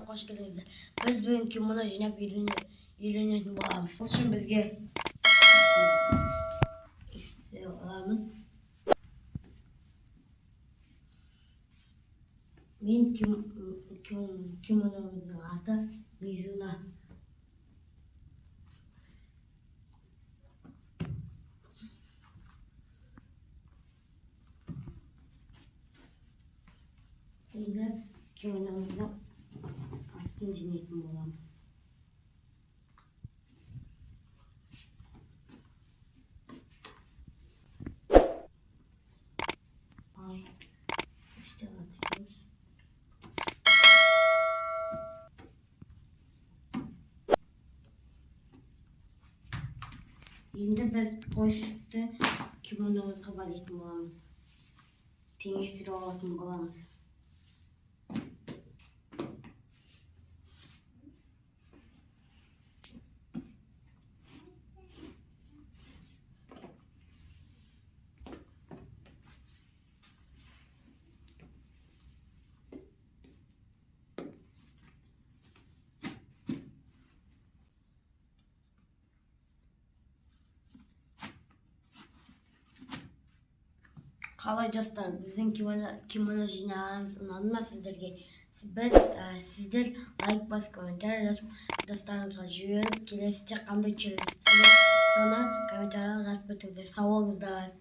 hoş geldiniz. Biz bugün kimono jинап үйренетін боламыз. Бұл үшін бізге істей аламыз. Мен кимономыздың аты Мизуна. Şimdi kimonomыздың астын жинайтын боламыз. Ay, işte atıyoruz. Şimdi biz poşette kimonomuzға байлайтын боламыз. Теңестіріп алатын боламыз. Қалай достар, біздің кимоно жинағанымыз ұнады ма сіздерге? Сіздер лайк басып, комментарий жазып, достарыңызға жіберіп, келесіде қандай челлендж соны комментарийға жазып өтіңіздер. Сау болыңыздар.